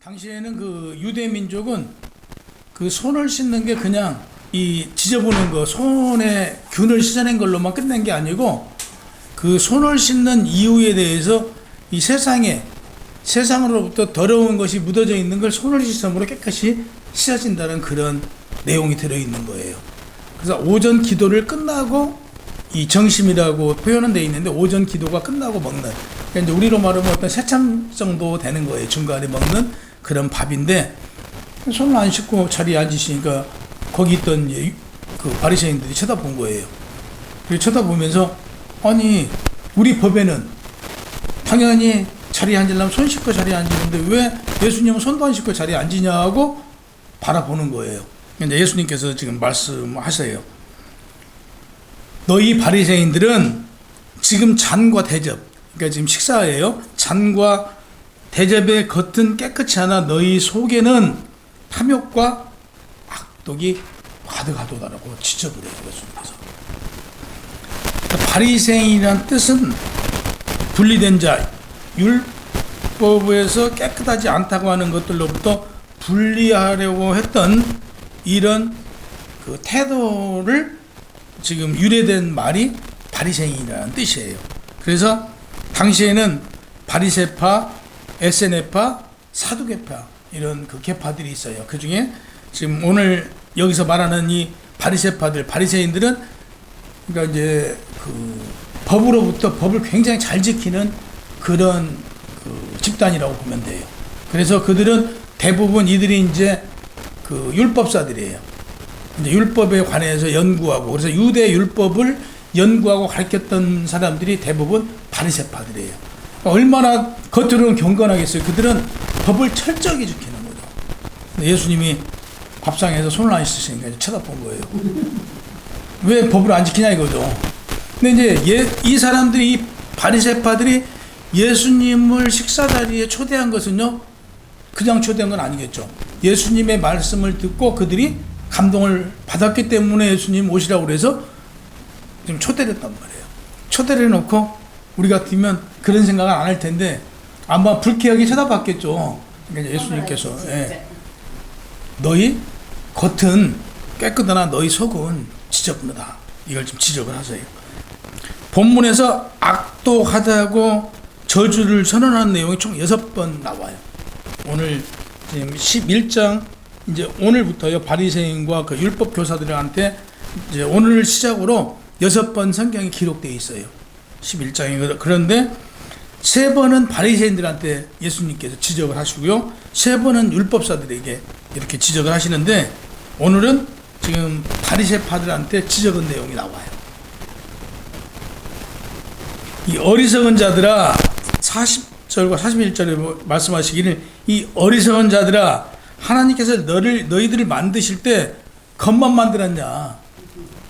당시에는 그 유대 민족은 그 손을 씻는 게 그냥 이 지저분한 거 손에 균을 씻어낸 걸로만 끝낸 게 아니고 그 손을 씻는 이유에 대해서 이 세상으로부터 더러운 것이 묻어져 있는 걸 손을 씻음으로 깨끗이 씻어진다는 그런 내용이 들어있는 거예요. 그래서 오전 기도를 끝나고 이 정심이라고 표현은 되어 있는데 오전 기도가 끝나고 먹는, 그러니까 이제 우리로 말하면 어떤 새참 정도 되는 거예요. 중간에 먹는 그런 밥인데 손을 안 씻고 자리에 앉으시니까 거기 있던 그 바리새인들이 쳐다본 거예요. 그리고 쳐다보면서 아니 우리 법에는 당연히 자리에 앉으려면 손 씻고 자리에 앉는데 왜 예수님은 손도 안 씻고 자리에 앉으냐고 바라보는 거예요. 근데 예수님께서 지금 말씀하세요. 너희 바리새인들은 지금 잔과 대접, 그러니까 지금 식사예요. 잔과 대접의 겉은 깨끗이 하나 너희 속에는 탐욕과 악독이 가득하도다라고 지적을 해요. 예수님께서. 그러니까 바리새인이란 뜻은 분리된 자, 율법에서 깨끗하지 않다고 하는 것들로부터 분리하려고 했던 이런 그 태도를 지금 유래된 말이 바리새인이라는 뜻이에요. 그래서 당시에는 바리새파, 에세네파, 사두개파 이런 그 계파들이 있어요. 그 중에 지금 오늘 여기서 말하는 이 바리새파들, 바리새인들은 그러니까 이제 그 법으로부터 법을 굉장히 잘 지키는 그런 그 집단이라고 보면 돼요. 그래서 그들은 대부분 이들이 이제 그 율법사들이에요. 이제 율법에 관해서 연구하고, 그래서 유대 율법을 연구하고 가르쳤던 사람들이 대부분 바리새파들이에요. 얼마나 겉으로는 경건하겠어요. 그들은 법을 철저하게 지키는 거죠. 예수님이 밥상에서 손을 안 씻으시니까 쳐다본 거예요. 왜 법을 안 지키냐 이거죠. 근데 이제 이 사람들이, 이 바리새파들이 예수님을 식사 자리에 초대한 것은요, 그냥 초대한 건 아니겠죠. 예수님의 말씀을 듣고 그들이 감동을 받았기 때문에 예수님 오시라고 그래서 지금 초대를 했단 말이에요. 초대를 해놓고 우리 같으면 그런 생각을 안 할 텐데 아마 불쾌하게 쳐다봤겠죠. 그러니까 예수님께서 너희 겉은 깨끗하나 너희 속은 지저분하다. 이걸 좀 지적을 하세요. 본문에서 악독하다고 저주를 선언한 내용이 총 6번 나와요. 오늘 지금 11장 이제 오늘부터요, 바리새인과 그 율법 교사들한테 이제 오늘 시작으로 6번 성경이 기록되어 있어요. 11장에. 그런데 3번은 바리새인들한테 예수님께서 지적을 하시고요, 3번은 율법사들에게 이렇게 지적을 하시는데 오늘은 지금 바리새파들한테 지적한 내용이 나와요. 이 어리석은 자들아, 40절과 41절에 말씀하시기를 이 어리석은 자들아, 하나님께서 너희들을 만드실 때 겉만 만들었냐.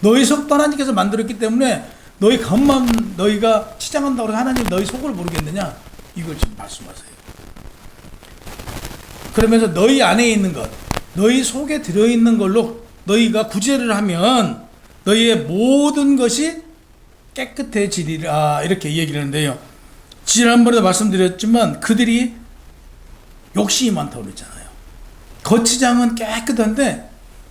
너희 속도 하나님께서 만들었기 때문에 너희 겉만 너희가 치장한다고 해서 하나님 너희 속을 모르겠느냐. 이걸 지금 말씀하세요. 그러면서 너희 안에 있는 것, 너희 속에 들어있는 걸로 너희가 구제를 하면 너희의 모든 것이 깨끗해지리라. 이렇게 얘기를 하는데요. 지난번에도 말씀드렸지만 그들이 욕심이 많다고 그랬잖아요. 겉치장은 깨끗한데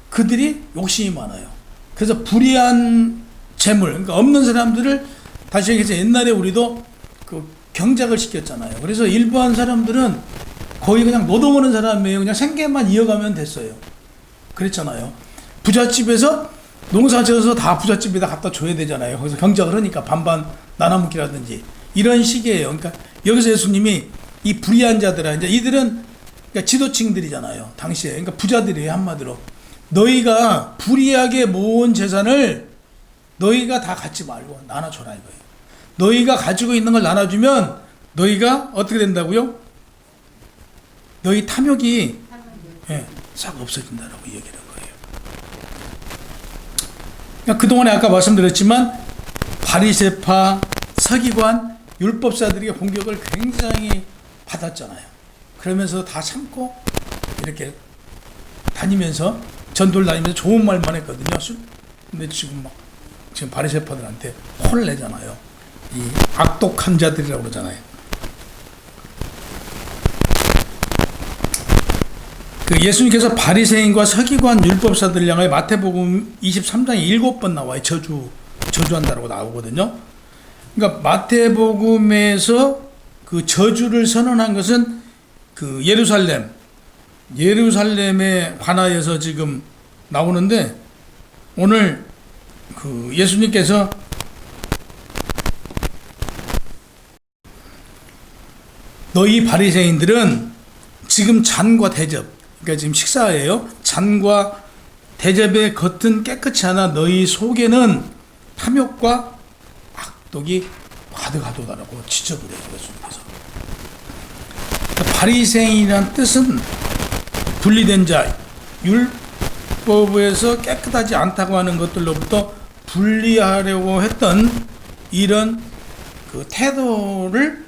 그들이 욕심이 많아요. 그래서 불의한 재물, 그러니까 없는 사람들을, 다시 얘기해서 옛날에 우리도 그 경작을 시켰잖아요. 그래서 일반 사람들은 거의 그냥 노동하는 사람이에요. 그냥 생계만 이어가면 됐어요. 그랬잖아요. 부잣집에서 농사 지어서 다 부잣집에다 갖다 줘야 되잖아요. 거기서 경작을 하니까 반반 나눠먹기라든지 이런 식이에요. 그러니까 여기서 예수님이 이 불의한 자들아, 이제 이들은 그러니까 지도층들이잖아요. 당시에. 그러니까 부자들이에요. 한마디로. 너희가 불의하게 모은 재산을 너희가 다 갖지 말고 나눠줘라 이거예요. 너희가 가지고 있는 걸 나눠주면 너희가 어떻게 된다고요? 너희 탐욕이 싹 없어진다라고 얘기를 한 거예요. 그러니까 그동안에 아까 말씀드렸지만 바리새파, 서기관, 율법사들에게 공격을 굉장히 받았잖아요. 그러면서 다 참고 이렇게 다니면서 전도를 다니면서 좋은 말만 했거든요. 근데 지금 바리새파들한테 혼을 내잖아요. 이 악독한 자들이라고 그러잖아요. 그 예수님께서 바리새인과 서기관 율법사들 향하여 마태복음 23장에 7번 나와요. 저주한다라고 나오거든요. 그러니까 마태복음에서 그 저주를 선언한 것은 그 예루살렘에 관하여서 지금 나오는데, 오늘 그 예수님께서 너희 바리새인들은 지금 잔과 대접, 그러니까 지금 식사예요. 잔과 대접의 겉은 깨끗이 하나 너희 속에는 탐욕과 악독이 가득하도다라고 지적을 해요. 예수님께서. 바리새인이란 뜻은 분리된 자, 율법에서 깨끗하지 않다고 하는 것들로부터 분리하려고 했던 이런 그 태도를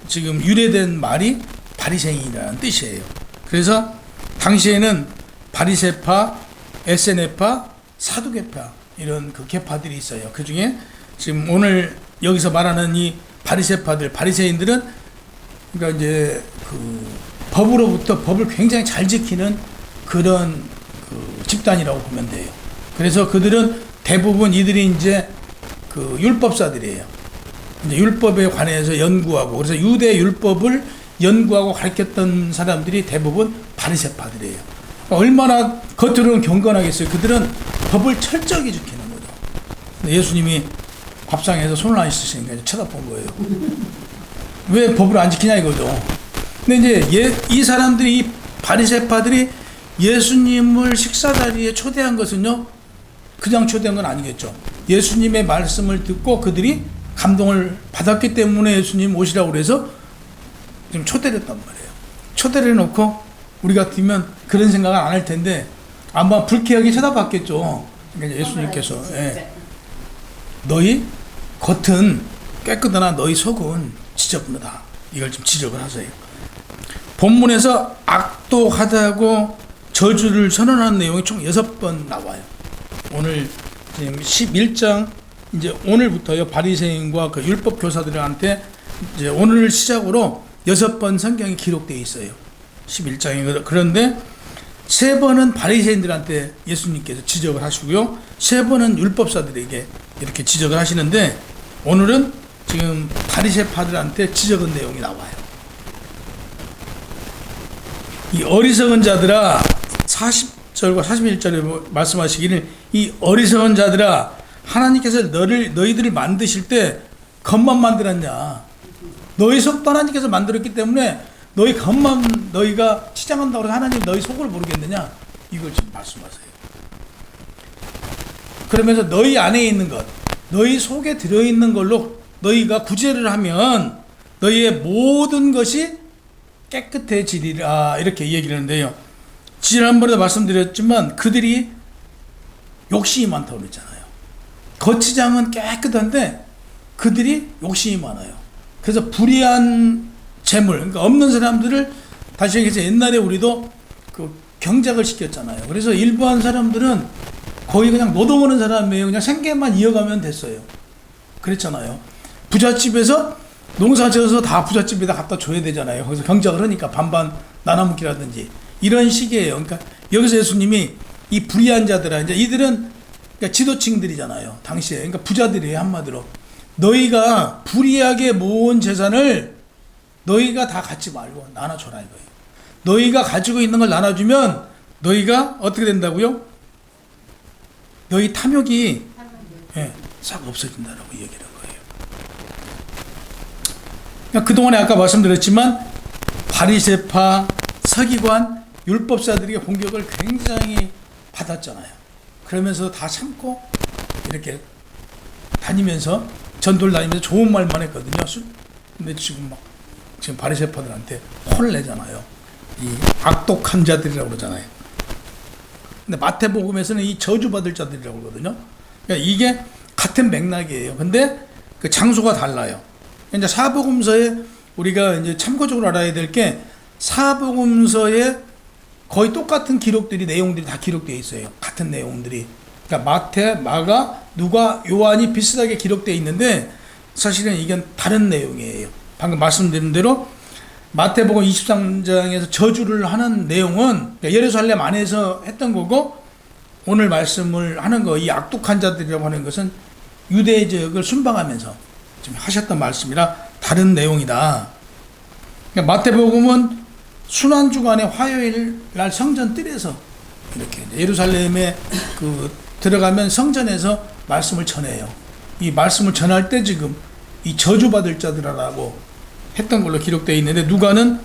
지금 유래된 말이 바리새인이라는 뜻이에요. 그래서 당시에는 바리새파, 에세네파, 사두개파 이런 그 계파들이 있어요. 그 중에 지금 오늘 여기서 말하는 이 바리새파들, 바리새인들은 그러니까 이제 그 법으로부터 법을 굉장히 잘 지키는 그런 그 집단이라고 보면 돼요. 그래서 그들은 대부분 이들이 이제 그 율법사들이에요. 이제 율법에 관해서 연구하고, 그래서 유대 율법을 연구하고 가르쳤던 사람들이 대부분 바리새파들이에요. 그러니까 얼마나 겉으로는 경건하겠어요. 그들은 법을 철저히 지키는 거죠. 근데 예수님이 밥상에서 손을 안 씻으시니까 쳐다본 거예요. 왜 법을 안 지키냐 이거죠. 근데 이제 이 사람들이, 이 바리새파들이 예수님을 식사 자리에 초대한 것은요, 그냥 초대한 건 아니겠죠. 예수님의 말씀을 듣고 그들이 감동을 받았기 때문에 예수님 오시라고 그래서 지금 초대를 했단 말이에요. 초대를 해놓고 우리 같으면 그런 생각을 안 할 텐데 아마 불쾌하게 쳐다봤겠죠. 그러니까 예수님께서 너희 겉은 깨끗하나 너희 속은 지저분하다, 이걸 좀 지적을 하세요. 본문에서 악독하다고 저주를 선언한 내용이 총 6번 나와요. 오늘 지금 11장, 이제 오늘부터요, 바리새인과 그 율법 교사들한테 이제 오늘 시작으로 6번 성경이 기록되어 있어요. 11장에. 그런데 3번은 바리새인들한테 예수님께서 지적을 하시고요, 3번은 율법사들에게 이렇게 지적을 하시는데, 오늘은 지금 바리새파들한테 지적한 내용이 나와요. 이 어리석은 자들아, 40절과 41절에 말씀하시기를, 이 어리석은 자들아, 하나님께서 너희들을 만드실 때 겉만 만들었냐? 너희 속도 하나님께서 만들었기 때문에 너희 겉만 너희가 치장한다고 해서 하나님 너희 속을 모르겠느냐? 이걸 지금 말씀하세요. 그러면서 너희 안에 있는 것, 너희 속에 들어있는 걸로 너희가 구제를 하면 너희의 모든 것이 깨끗해지리라, 이렇게 얘기를 하는데요. 지난번에도 말씀드렸지만 그들이 욕심이 많다고 그랬잖아요. 겉치장은 깨끗한데 그들이 욕심이 많아요. 그래서 불의한 재물, 그러니까 없는 사람들을, 다시 얘기해서 옛날에 우리도 그 경작을 시켰잖아요. 그래서 일반 사람들은 거의 그냥 노동하는 사람이에요. 그냥 생계만 이어가면 됐어요. 그랬잖아요. 부잣집에서 농사 지어서 다 부잣집에다 갖다 줘야 되잖아요. 거기서 경작을 하니까 반반 나눠먹기라든지 이런 식이에요. 그러니까 여기서 예수님이 이 불의한 자들아, 이제 이들은 그러니까 지도층들이잖아요. 당시에. 그러니까 부자들이에요, 한마디로. 너희가 불의하게 모은 재산을 너희가 다 갖지 말고 나눠줘라 이거예요. 너희가 가지고 있는 걸 나눠주면 너희가 어떻게 된다고요? 너희 탐욕이 싹 없어진다라고 얘기를 한 거예요. 그러니까 그동안에 아까 말씀드렸지만 바리새파, 서기관, 율법사들에게 공격을 굉장히 받았잖아요. 그러면서 다 참고 이렇게 다니면서, 전도를 다니면서 좋은 말만 했거든요. 근데 지금 바리새파들한테 혼을 내잖아요. 이 악독한 자들이라고 그러잖아요. 근데 마태복음에서는 이 저주받을 자들이라고 그러거든요. 그러니까 이게 같은 맥락이에요. 근데 그 장소가 달라요. 이제 사복음서에 우리가 이제 참고적으로 알아야 될 게, 사복음서에 거의 똑같은 기록들이, 내용들이 다 기록되어 있어요. 같은 내용들이. 그러니까 마태, 마가, 누가, 요한이 비슷하게 기록되어 있는데 사실은 이건 다른 내용이에요. 방금 말씀드린 대로 마태복음 23장에서 저주를 하는 내용은 예루살렘 안에서 했던 거고, 오늘 말씀을 하는 거, 이 악독한 자들이라고 하는 것은 유대 지역을 순방하면서 지금 하셨던 말씀이라 다른 내용이다. 그러니까 마태복음은 순환주간의 화요일 날 성전 뜰에서 이렇게 예루살렘에 들어가면 성전에서 말씀을 전해요. 이 말씀을 전할 때 지금 이 저주받을 자들이라고 했던 걸로 기록되어 있는데, 누가는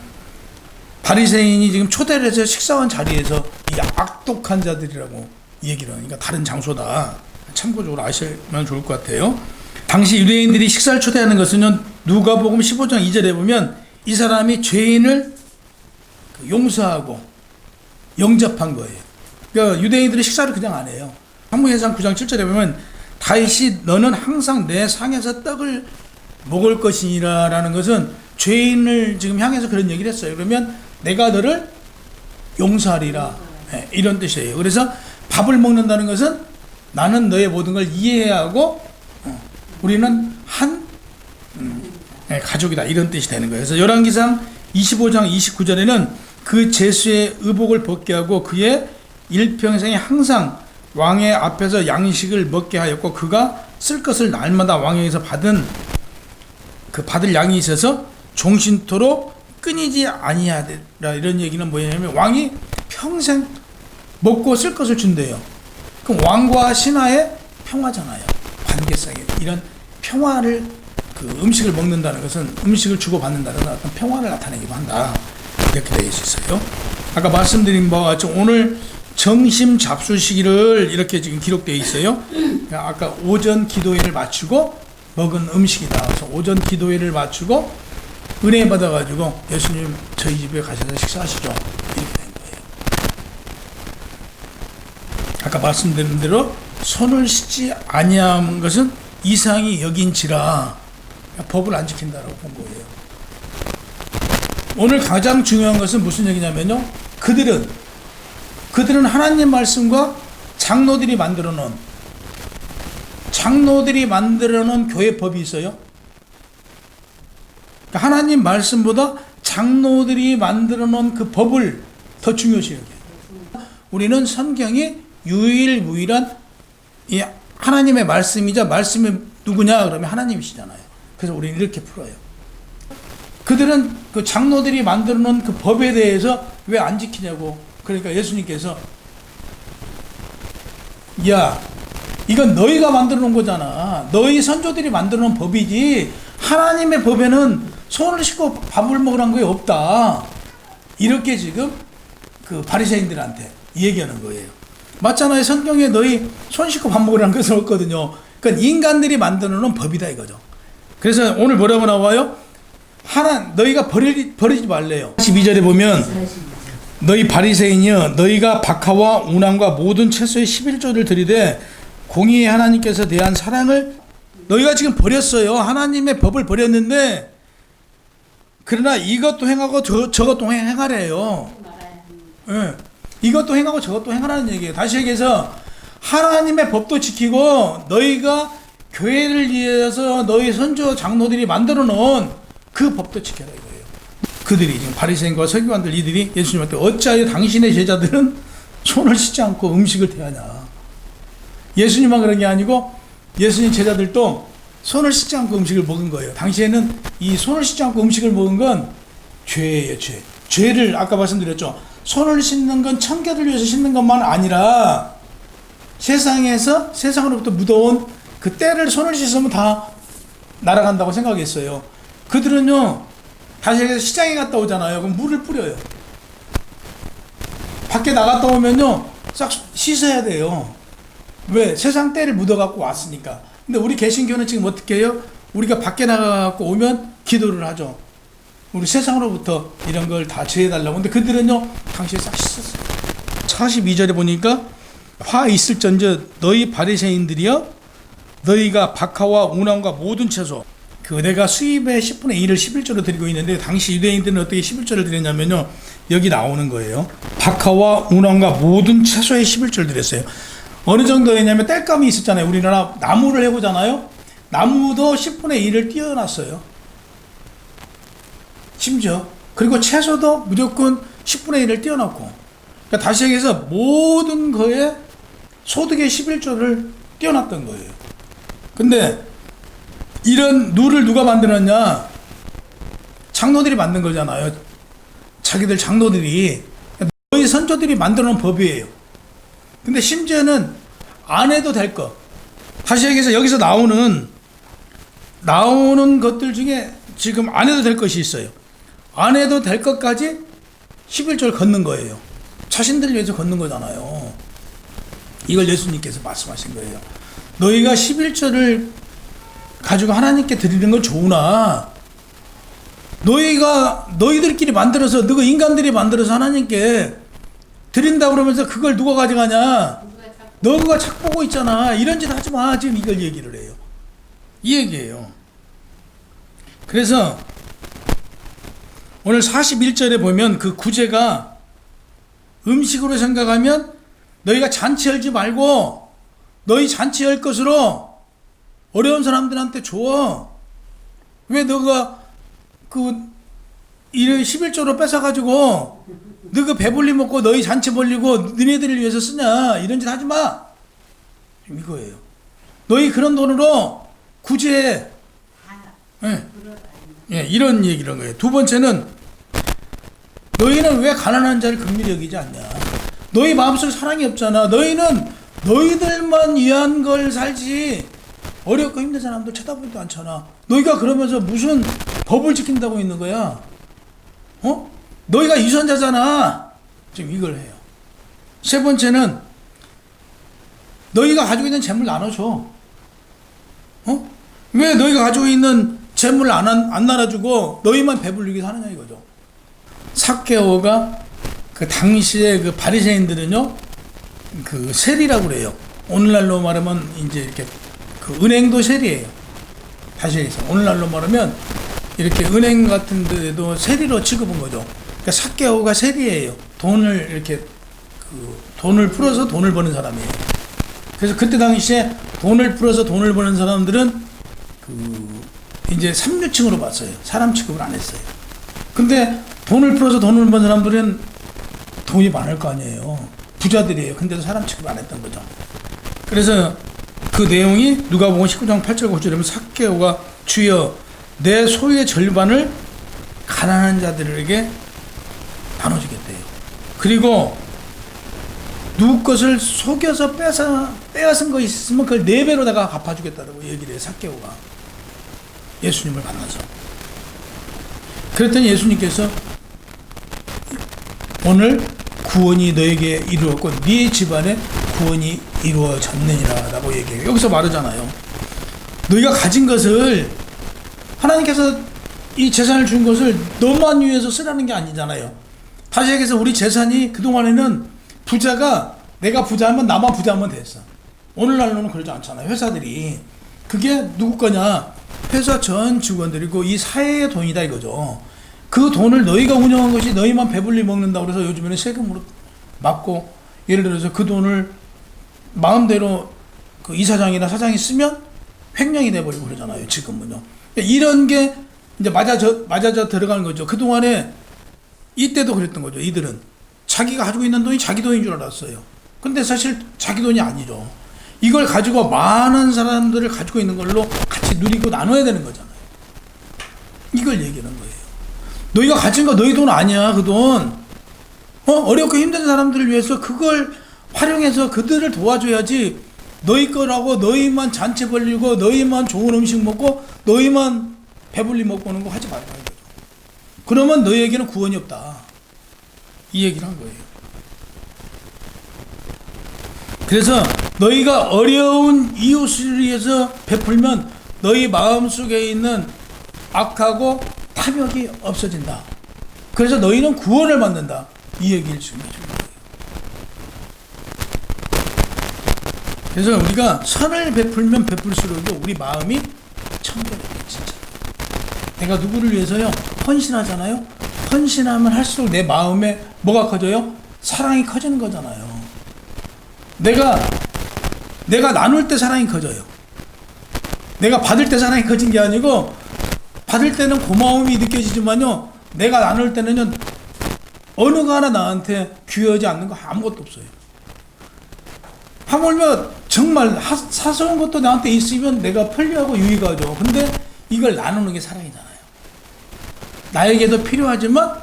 바리새인이 지금 초대를 해서 식사한 자리에서 이 악독한 자들이라고 얘기를 하니까 다른 장소다. 참고적으로 아시면 좋을 것 같아요. 당시 유대인들이 식사를 초대하는 것은 누가복음 15장 2절에 보면 이 사람이 죄인을 용서하고 영접한 거예요. 그러니까 유대인들이 식사를 그냥 안 해요. 사무엘상 9장 7절에 보면 다윗이 너는 항상 내 상에서 떡을 먹을 것이니라 라는 것은 죄인을 지금 향해서 그런 얘기를 했어요. 그러면 내가 너를 용서하리라, 이런 뜻이에요. 그래서 밥을 먹는다는 것은 나는 너의 모든 걸 이해해야 하고 우리는 한 가족이다, 이런 뜻이 되는 거예요. 그래서 열왕기상 25장 29절에는 그 제수의 의복을 벗게 하고 그의 일평생에 항상 왕의 앞에서 양식을 먹게 하였고 그가 쓸 것을 날마다 왕에게서 받을 양이 있어서 종신토록 끊이지 아니하리라. 이런 얘기는 뭐냐면 왕이 평생 먹고 쓸 것을 준대요. 그럼 왕과 신하의 평화잖아요. 관계성에 이런 평화를, 음식을 먹는다는 것은 음식을 주고받는다는 어떤 평화를 나타내기도 한다, 이렇게 되어 있어요. 아까 말씀드린 바와 같이 오늘 정심 잡수시기를 이렇게 지금 기록되어 있어요. 아까 오전 기도회를 마치고 먹은 음식이다. 그래서 오전 기도회를 마치고 은혜 받아가지고 예수님 저희 집에 가셔서 식사하시죠, 이렇게 된 거예요. 아까 말씀드린 대로 손을 씻지 아니한 것은 이상히 여긴지라 법을 안 지킨다라고 본 거예요. 오늘 가장 중요한 것은 무슨 얘기냐면요, 그들은 하나님 말씀과 장로들이 만들어 놓은 교회 법이 있어요. 그러니까 하나님 말씀보다 장로들이 만들어 놓은 그 법을 더 중요시 여겨요. 우리는 성경이 유일무이한 이 하나님의 말씀이자 말씀이 누구냐 그러면 하나님이시잖아요. 그래서 우리는 이렇게 풀어요. 그들은 그 장로들이 만들어 놓은 그 법에 대해서 왜 안 지키냐고. 그러니까 예수님께서 야, 이건 너희가 만들어 놓은 거잖아. 너희 선조들이 만들어 놓은 법이지 하나님의 법에는 손을 씻고 밥을 먹으라는 게 없다. 이렇게 지금 그 바리새인들한테 얘기하는 거예요. 맞잖아요. 성경에 너희 손 씻고 밥 먹으라는 것은 없거든요. 그러니까 인간들이 만들어 놓은 법이다 이거죠. 그래서 오늘 뭐라고 나와요? 너희가 버리지 말래요. 12절에 보면 너희 바리새인이여, 너희가 박하와 운항과 모든 채소의 11조를 드리되 공의의 하나님께서 대한 사랑을 너희가 지금 버렸어요. 하나님의 법을 버렸는데, 그러나 이것도 행하고 저것도 행하래요. 네. 이것도 행하고 저것도 행하라는 얘기예요. 다시 얘기해서 하나님의 법도 지키고 너희가 교회를 위해서 너희 선조 장로들이 만들어 놓은 그 법도 지켜라 이거예요. 그들이 지금 바리새인과 서기관들 이들이 예수님한테 어찌하여 당신의 제자들은 손을 씻지 않고 음식을 대하냐. 예수님만 그런 게 아니고 예수님 제자들도 손을 씻지 않고 음식을 먹은 거예요. 당시에는 이 손을 씻지 않고 음식을 먹은 건 죄예요, 죄. 죄를 아까 말씀드렸죠. 손을 씻는 건 청결을 위해서 씻는 것만 아니라 세상으로부터 묻어온 그 때를 손을 씻으면 다 날아간다고 생각했어요. 그들은요, 다시 시장에 갔다 오잖아요. 그럼 물을 뿌려요. 밖에 나갔다 오면요, 싹 씻어야 돼요. 왜? 세상 때를 묻어갖고 왔으니까. 근데 우리 개신교는 지금 어떻게 해요? 우리가 밖에 나가갖고 오면 기도를 하죠. 우리 세상으로부터 이런 걸 다 제해달라고. 근데 그들은요, 당시에 싹 씻었어요. 42절에 보니까 화 있을전저 너희 바리새인들이여, 너희가 박하와 운항과 모든 채소, 내가 수입의 10분의 1을 11조로 드리고 있는데, 당시 유대인들은 어떻게 11조를 드렸냐면요, 여기 나오는 거예요. 박하와 운항과 모든 채소의 11조를 드렸어요. 어느 정도였냐면 땔감이 있었잖아요. 우리나라 나무를 해보잖아요. 나무도 10분의 1을 띄워놨어요. 심지어 그리고 채소도 무조건 10분의 1을 띄워놓고, 그러니까 다시 얘기해서 모든 거에 소득의 11조를 띄워놨던 거예요. 근데 이런 룰을 누가 만들었냐? 장로들이 만든 거잖아요. 자기들 장로들이, 너희 선조들이 만들어 놓은 법이에요. 근데 심지어는 안 해도 될 것, 다시 얘기해서 여기서 나오는 것들 중에 지금 안 해도 될 것이 있어요. 안 해도 될 것까지 11조를 걷는 거예요. 자신들 위해서 걷는 거잖아요. 이걸 예수님께서 말씀하신 거예요. 너희가 11조를 가지고 하나님께 드리는 건 좋으나, 너희들끼리 만들어서, 너희 인간들이 만들어서 하나님께 드린다고 그러면서 그걸 누가 가져가냐? 너가 착 보고 있잖아. 이런 짓 하지 마. 지금 이걸 얘기를 해요. 이 얘기예요. 그래서 오늘 41절에 보면 그 구제가 음식으로 생각하면 너희가 잔치 열지 말고 너희 잔치 열 것으로 어려운 사람들한테 줘. 왜 너가 그 11조로 뺏어가지고 너가 배불리 먹고 너희 잔치 벌리고 너희들을 위해서 쓰냐? 이런 짓 하지 마. 이거예요. 너희 그런 돈으로 구제해. 예, 이런 얘기를 한 거예요. 두 번째는, 너희는 왜 가난한 자를 긍휼히 여기지 않냐? 너희 마음속에 사랑이 없잖아. 너희는 너희들만 위한 걸 살지 어렵고 힘든 사람들 쳐다보지도 않잖아. 너희가 그러면서 무슨 법을 지킨다고 있는 거야? 너희가 유선자잖아. 지금 이걸 해요. 세 번째는, 너희가 가지고 있는 재물 나눠줘. 왜 너희가 가지고 있는 재물을 안 나눠주고 너희만 배불리게 사느냐 이거죠. 삭개오가 그 당시에 그 바리새인들은요, 그 세리라고 그래요. 오늘날로 말하면 이제 이렇게 그 은행도 세리예요. 다시 해서 오늘날로 말하면 이렇게 은행 같은 데도 세리로 취급한 거죠. 그러니까 삭개오가 세리예요. 돈을 풀어서 돈을 버는 사람이에요. 그래서 그때 당시에 돈을 풀어서 돈을 버는 사람들은 이제 삼류층으로 봤어요. 사람 취급을 안 했어요. 근데 돈을 풀어서 돈을 버는 사람들은 돈이 많을 거 아니에요. 부자들이에요. 근데도 사람 취급 안 했던 거죠. 그래서 그 내용이 누가복음 19장 8절 9절에 보면, 삭개오가 주여 내 소유의 절반을 가난한 자들에게 나눠주겠대요. 그리고 누구 것을 속여서 빼앗은 거 있으면 그걸 4배로다가 갚아주겠다고 얘기를 해요. 삭개오가 예수님을 만나서. 그랬더니 예수님께서 오늘 구원이 너에게 이루었고 네 집안에 구원이 이루어졌느니라 라고 얘기해요. 여기서 말하잖아요. 너희가 가진 것을, 하나님께서 이 재산을 준 것을 너만 위해서 쓰라는 게 아니잖아요. 다시 얘기해서 우리 재산이 그동안에는 부자가, 내가 부자하면 나만 부자하면 됐어. 오늘날로는 그러지 않잖아요. 회사들이. 그게 누구 거냐? 회사 전 직원들이고 이 사회의 돈이다 이거죠. 그 돈을 너희가 운영한 것이 너희만 배불리 먹는다고 그래서 요즘에는 세금으로 막고, 예를 들어서 그 돈을 마음대로 그 이사장이나 사장이 쓰면 횡령이 돼버리고 그러잖아요. 지금은요. 이런 게 이제 맞아져 들어가는 거죠. 그동안에 이때도 그랬던 거죠. 이들은 자기가 가지고 있는 돈이 자기 돈인 줄 알았어요. 근데 사실 자기 돈이 아니죠. 이걸 가지고 많은 사람들을 가지고 있는 걸로 같이 누리고 나눠야 되는 거잖아요. 이걸 얘기하는 거예요. 너희가 가진 거 너희 돈 아니야. 그 돈. 어렵고 힘든 사람들을 위해서 그걸 활용해서 그들을 도와줘야지, 너희 거라고 너희만 잔치 벌리고 너희만 좋은 음식 먹고 너희만 배불리 먹고 오는 거 하지 말라는 거죠. 그러면 너희에게는 구원이 없다. 이 얘기를 한 거예요. 그래서 너희가 어려운 이웃을 위해서 베풀면 너희 마음속에 있는 악하고 탐욕이 없어진다. 그래서 너희는 구원을 받는다. 이 얘기를 지금 해주는 거예요. 그래서 우리가 선을 베풀면 베풀수록 우리 마음이 청결해요. 진짜. 내가 누구를 위해서요? 헌신하잖아요. 헌신하면 할수록 내 마음에 뭐가 커져요? 사랑이 커지는 거잖아요. 내가 나눌 때 사랑이 커져요. 내가 받을 때 사랑이 커진 게 아니고, 받을 때는 고마움이 느껴지지만요, 내가 나눌 때는요, 어느 거 하나 나한테 귀하지 않는 거 아무것도 없어요. 하물며 정말 사소한 것도 나한테 있으면 내가 편리하고 유익하죠. 근데 이걸 나누는 게 사랑이잖아요. 나에게도 필요하지만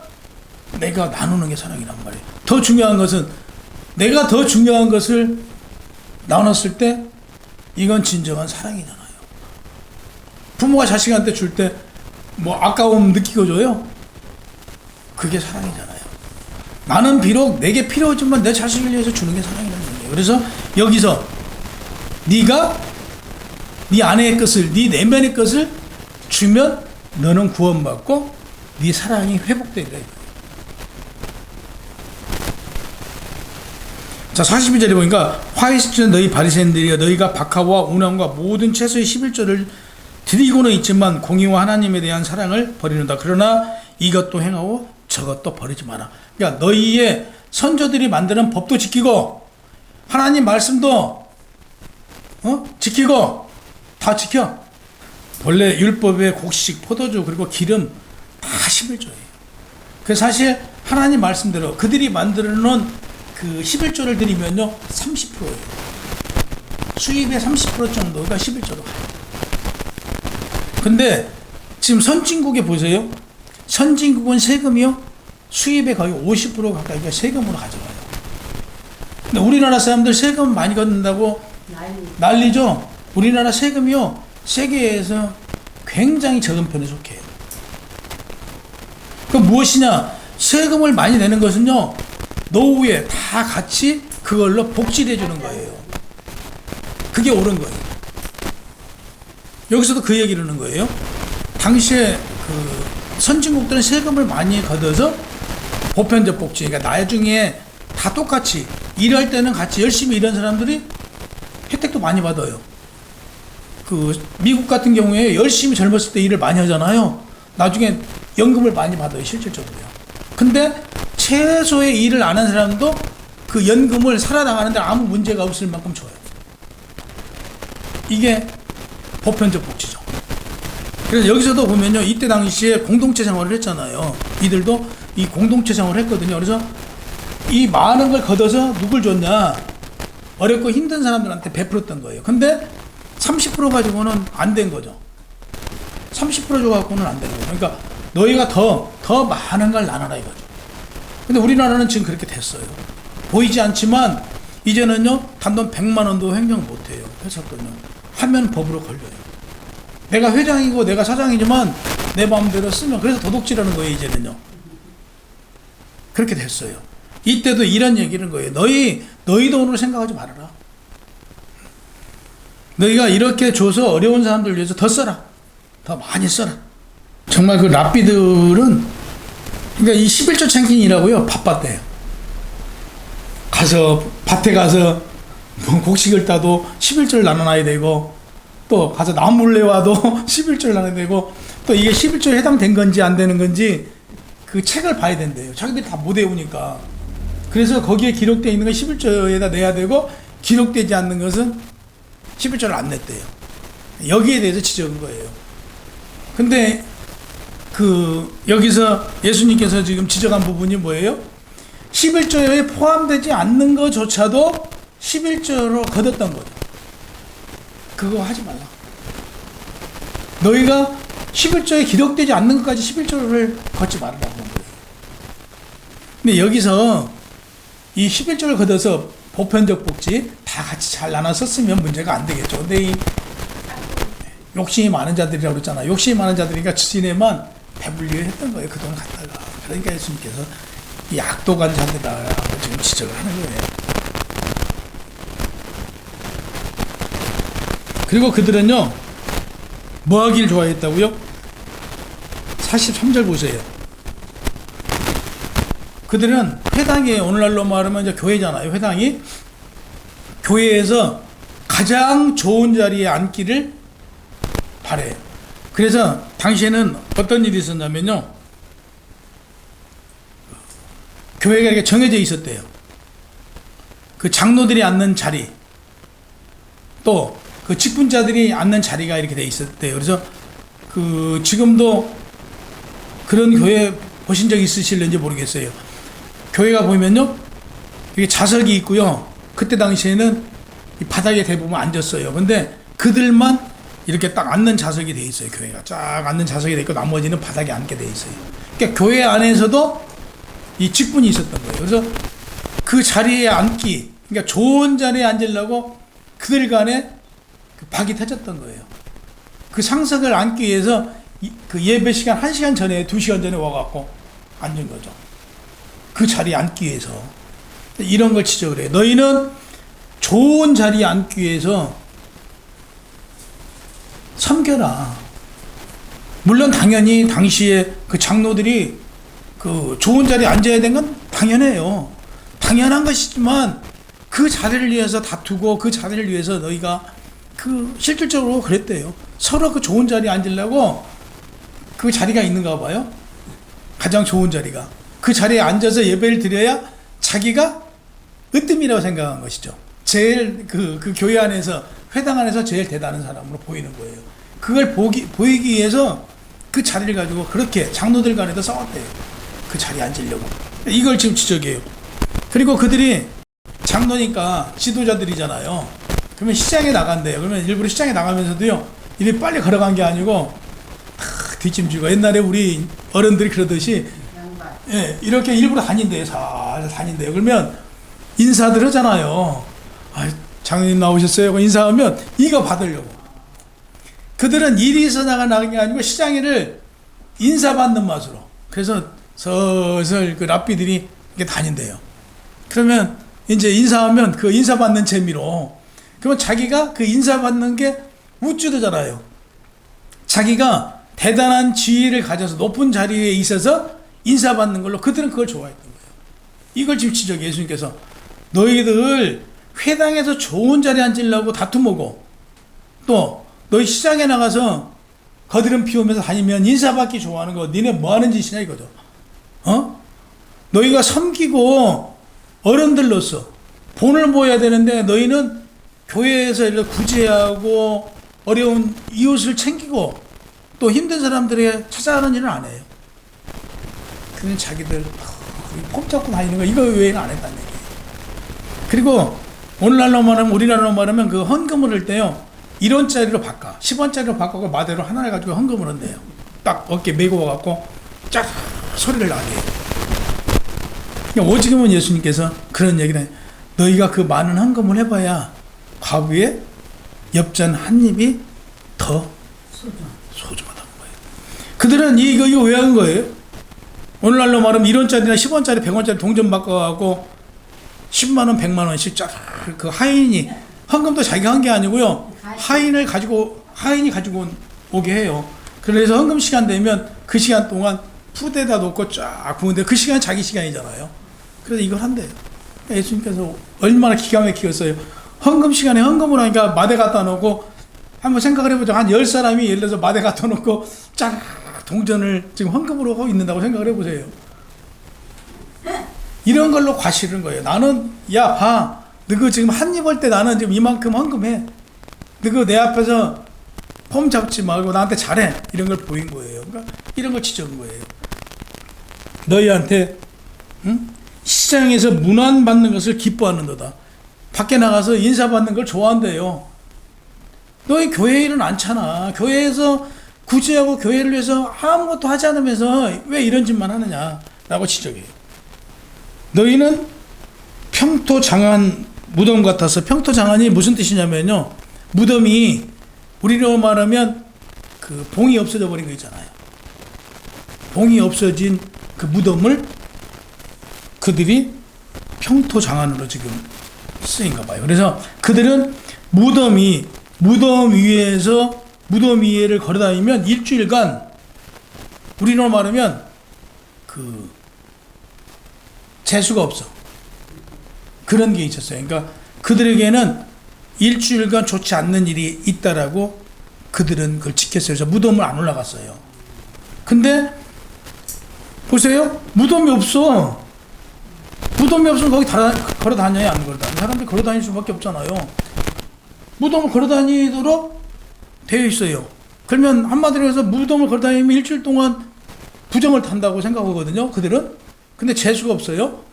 내가 나누는 게 사랑이란 말이에요. 더 중요한 것은 내가 더 중요한 것을 나눴을 때 이건 진정한 사랑이잖아요. 부모가 자식한테 줄 때 뭐 아까움 느끼고 줘요? 그게 사랑이잖아요. 나는 비록 내게 필요하지만 내 자식을 위해서 주는 게 사랑이라는 거예요. 그래서 여기서 네가 네 아내의 것을, 네 내면의 것을 주면 너는 구원받고 네 사랑이 회복되리라. 자, 42절에 보니까 화에 시키는 너희 바리새인들이여 너희가 박하와 운항과 모든 채소의 11조를 드리고는 있지만 공의와 하나님에 대한 사랑을 버리는다. 그러나 이것도 행하고 저것도 버리지 마라. 그러니까 너희의 선조들이 만드는 법도 지키고 하나님 말씀도 지키고 다 지켜. 본래 율법의 곡식, 포도주 그리고 기름 다 11조예요. 그래서 사실 하나님 말씀대로 그들이 만들어 놓은 그 11조를 드리면요 30%예요. 수입의 30% 정도가 11조로 가요. 근데 지금 선진국에 보세요. 선진국은 세금이요 수입의 거의 50% 가까이가 세금으로 가져가요. 근데 우리나라 사람들 세금 많이 걷는다고 난리죠. 우리나라 세금이요 세계에서 굉장히 적은 편에 속해요. 그 무엇이냐? 세금을 많이 내는 것은요 노후에 다 같이 그걸로 복지를 해주는 거예요. 그게 옳은 거예요. 여기서도 그 얘기를 하는 거예요. 당시에 그 선진국들은 세금을 많이 걷어서 보편적 복지, 그러니까 나중에 다 똑같이 일할 때는 같이 열심히 일한 사람들이 혜택도 많이 받아요. 그 미국 같은 경우에 열심히 젊었을 때 일을 많이 하잖아요. 나중에 연금을 많이 받아요, 실질적으로요. 근데 최소의 일을 안 한 사람도 그 연금을 살아나가는데 아무 문제가 없을 만큼 줘요. 이게 보편적 복지죠. 그래서 여기서도 보면요, 이때 당시에 공동체 생활을 했잖아요. 이들도 이 공동체 생활을 했거든요. 그래서 이 많은 걸 걷어서 누굴 줬냐? 어렵고 힘든 사람들한테 베풀었던 거예요. 근데 30% 가지고는 안 된 거죠. 30% 줘갖고는 안 된 거예요. 그러니까 너희가 더 많은 걸 나눠라 이거죠. 근데 우리나라는 지금 그렇게 됐어요. 보이지 않지만 이제는요 단돈 100만 원도 횡령 못해요. 회사 돈요. 하면 법으로 걸려요. 내가 회장이고 내가 사장이지만 내 마음대로 쓰면, 그래서 도둑질하는 거예요 이제는요. 그렇게 됐어요. 이때도 이런 얘기는 거예요. 너희 돈으로 생각하지 말아라. 너희가 이렇게 줘서 어려운 사람들 위해서 더 써라. 더 많이 써라. 정말 그 랍비들은 그러니까 이 11조 챙긴이라고요 바빴대요. 가서 밭에 가서 뭐 곡식을 따도 11조를 나눠놔야 되고, 또 가서 나물래 와도 11조를 나눠야 되고, 또 이게 11조에 해당된 건지 안 되는 건지 그 책을 봐야 된대요. 자기들이 다 못 외우니까. 그래서 거기에 기록되어 있는 건 11조에다 내야 되고, 기록되지 않는 것은 11조를 안 냈대요. 여기에 대해서 지적한 거예요. 근데 여기서 예수님께서 지금 지적한 부분이 뭐예요? 11조에 포함되지 않는 것조차도 11조로 거뒀던 거죠. 그거 하지 말라. 너희가 11조에 기록되지 않는 것까지 11조를 걷지 말라고 하는 거예요. 근데 여기서 이 11조를 걷어서 보편적 복지 다 같이 잘 나눠 썼으면 문제가 안 되겠죠. 근데 이 욕심이 많은 자들이라고 그랬잖아요. 욕심이 많은 자들이니까 지네만 배불리 했던 거예요. 그 돈을 갖다가. 그러니까 예수님께서 이 악독한 자들이라고 지금 지적을 하는 거예요. 그리고 그들은요, 뭐 하길 좋아했다고요? 43절 보세요. 그들은 회당에, 오늘날로 말하면 이제 교회잖아요. 회당이 교회에서 가장 좋은 자리에 앉기를 바래요. 그래서 당시에는 어떤 일이 있었냐면요, 교회가 이렇게 정해져 있었대요. 그 장로들이 앉는 자리, 또 그 직분자들이 앉는 자리가 이렇게 돼 있었대요. 그래서 지금도 그런 교회 보신 적 있으실는지 모르겠어요. 교회가 보면요, 이게 자석이 있고요. 그때 당시에는 이 바닥에 대부분 앉았어요. 근데 그들만 이렇게 딱 앉는 자석이 돼 있어요. 교회가 쫙 앉는 자석이 돼 있고 나머지는 바닥에 앉게 돼 있어요. 그러니까 교회 안에서도 이 직분이 있었던 거예요. 그래서 그 자리에 앉기, 그러니까 좋은 자리에 앉으려고 그들 간에 그 박이 터졌던 거예요. 그 상석을 앉기 위해서 그 예배 시간 1시간 전에 2시간 전에 와갖고 앉은 거죠. 그 자리에 앉기 위해서. 이런 걸 지적을 해요. 너희는 좋은 자리에 앉기 위해서 섬겨라. 물론 당연히 당시에 그 장로들이 그 좋은 자리에 앉아야 되는 건 당연해요. 당연한 것이지만 그 자리를 위해서 다투고 그 자리를 위해서 너희가 그 실질적으로 그랬대요. 서로 그 좋은 자리에 앉으려고 그 자리가 있는가 봐요. 가장 좋은 자리가. 그 자리에 앉아서 예배를 드려야 자기가 으뜸이라고 생각한 것이죠. 제일 그 교회 안에서, 회당 안에서 제일 대단한 사람으로 보이는 거예요. 그걸 보이기 위해서 그 자리를 가지고 그렇게 장로들 간에도 싸웠대요. 그 자리에 앉으려고. 이걸 지금 지적해요. 그리고 그들이 장로니까 지도자들이잖아요. 그러면 시장에 나간대요. 그러면 일부러 시장에 나가면서도요, 이리 빨리 걸어간 게 아니고 뒷짐지고, 옛날에 우리 어른들이 그러듯이 예, 이렇게 일부러 다닌대요. 살살 다닌대요. 그러면 인사들 하잖아요. 아, 장로님 나오셨어요? 인사하면 이거 받으려고. 그들은 일이 있어 나가는 게 아니고 시장에를 인사받는 맛으로. 그래서 슬슬 그 랍비들이 이렇게 다닌대요. 그러면 이제 인사하면 그 인사받는 재미로. 그러면 자기가 그 인사받는 게 우쭐하잖아요. 자기가 대단한 지위를 가져서 높은 자리에 있어서 인사받는 걸로 그들은 그걸 좋아했던 거예요. 이걸 지금 지적해 예수님께서. 너희들 회당에서 좋은 자리에 앉으려고 다툼하고 또 너희 시장에 나가서 거드름 피우면서 다니면 인사받기 좋아하는 거 니네 뭐 하는 짓이냐 이거죠. 너희가 섬기고 어른들로서 본을 보여야 되는데 너희는 교회에서 이렇게 구제하고 어려운 이웃을 챙기고 또 힘든 사람들에게 찾아가는 일은 안 해요. 그냥 자기들 폼 잡고 다니는 거 이거 외에는 안 했다는 얘기예요. 그리고 오늘날로 말하면, 우리나라로 말하면 그 헌금을 할 때요, 1원짜리로 바꿔 10원짜리로 바꾸고 마대로 하나 해가지고 헌금을 한대요. 딱 어깨 메고 와갖고 쫙 소리를 나게 해요. 그러니까 오직이면 예수님께서 그런 얘기를 해요. 너희가 그 많은 헌금을 해봐야 과부의 엽전 한 입이 더 소중하다는 거예요. 그들은 이거 왜 한 거예요? 오늘날로 말하면 1원짜리나 10원짜리 100원짜리 동전 바꿔갖고 10만원 100만원씩 쫙 그 하인이, 헌금도 자기가 한 게 아니고요, 하인이 가지고 오게 해요. 그래서 헌금 시간 되면 그 시간 동안 푸대다 놓고 쫙 부는데 그 시간 자기 시간이잖아요. 그래서 이걸 한대요. 예수님께서 얼마나 기가 막히겠어요. 헌금 시간에 헌금을 하니까 마대 갖다 놓고, 한번 생각을 해보자. 한 10사람이 예를 들어서 마대 갖다 놓고 쫙 동전을 지금 헌금으로 하고 있는다고 생각을 해보세요. 이런 걸로 과시는 거예요. 나는, 야, 봐. 너 그 지금 한 입 할 때 나는 지금 이만큼 헌금해. 너 그 내 앞에서 폼 잡지 말고 나한테 잘해. 이런 걸 보인 거예요. 그러니까 이런 걸 지적한 거예요. 너희한테, 응? 시장에서 문안받는 것을 기뻐하는도다. 밖에 나가서 인사받는 걸 좋아한대요. 너희 교회 일은 않잖아. 교회에서 구제하고 교회를 위해서 아무것도 하지 않으면서 왜 이런 짓만 하느냐 라고 지적해요. 너희는 평토장한 무덤 같아서, 평토장한이 무슨 뜻이냐면요, 무덤이 우리로 말하면 그 봉이 없어져 버린 거 있잖아요. 봉이 없어진 그 무덤을 그들이 평토장한으로 지금 쓰인가 봐요. 그래서 그들은 무덤 위에를 걸어다니면 일주일간, 우리로 말하면 그 재수가 없어. 그런 게 있었어요. 그러니까 그들에게는 일주일간 좋지 않는 일이 있다라고 그들은 그걸 지켰어요. 그래서 무덤을 안 올라갔어요. 근데 보세요. 무덤이 없어. 무덤이 없으면 거기 걸어 다녀야 안 걸어 다녀. 사람들이 걸어 다닐 수밖에 없잖아요. 무덤을 걸어 다니도록 되어 있어요. 그러면 한마디로 해서 무덤을 걸어 다니면 일주일 동안 부정을 탄다고 생각하거든요. 그들은. 근데 재수가 없어요.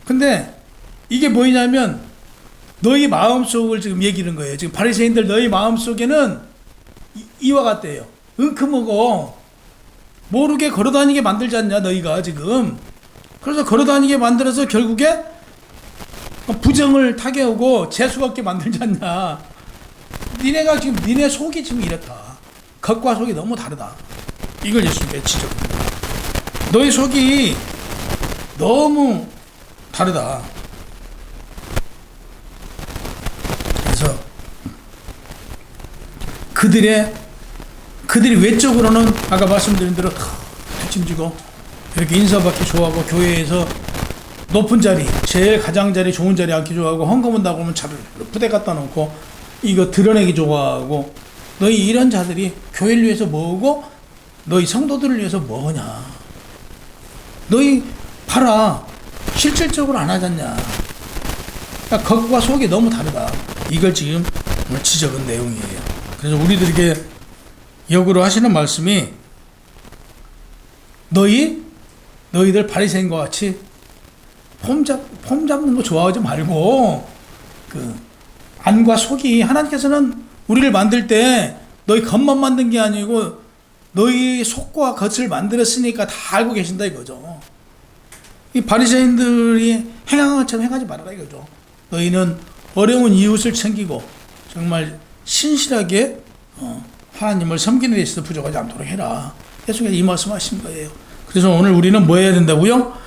근데 이게 뭐냐면 너희 마음속을 지금 얘기하는 거예요. 지금 바리새인들 너희 마음속에는 이와 같대요. 응크먹어 모르게 걸어다니게 만들지 않냐 너희가 지금. 그래서 걸어다니게 만들어서 결국에 부정을 타게 하고 재수가 없게 만들지 않냐. 니네가 지금 니네 속이 지금 이렇다. 겉과 속이 너무 다르다. 이걸 예수님께 지적합니다. 너희 속이 너무 다르다. 그래서 그들이 외적으로는 아까 말씀드린 대로 뒷짐지고 이렇게 인사받기 좋아하고 교회에서 높은 자리, 제일 가장자리 좋은 자리 앉기 좋아하고 헌금은 나오면 차를 부대 갖다 놓고 이거 드러내기 좋아하고 너희 이런 자들이 교회를 위해서 뭐고 너희 성도들을 위해서 뭐냐. 너희 봐라. 실질적으로 안 하잖냐. 그러니까 겉과 속이 너무 다르다. 이걸 지금 오늘 지적한 내용이에요. 그래서 우리들에게 역으로 하시는 말씀이 너희들 바리새인과 같이 폼 잡는 거 좋아하지 말고 그 안과 속이 하나님께서는 우리를 만들 때 너희 겉만 만든 게 아니고 너희 속과 겉을 만들었으니까 다 알고 계신다 이거죠. 이 바리새인들이 행한 것처럼 행하지 말아라 이거죠. 너희는 어려운 이웃을 챙기고 정말 신실하게 하나님을 섬기는 데 있어서 부족하지 않도록 해라. 예수께서 이 말씀하신 거예요. 그래서 오늘 우리는 뭐 해야 된다고요?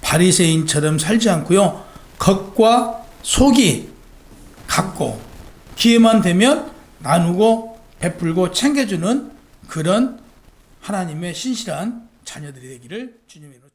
바리새인처럼 살지 않고요. 겉과 속이 같고 기회만 되면 나누고 베풀고 챙겨주는 그런 하나님의 신실한 자녀들이 되기를 주님의 이름으로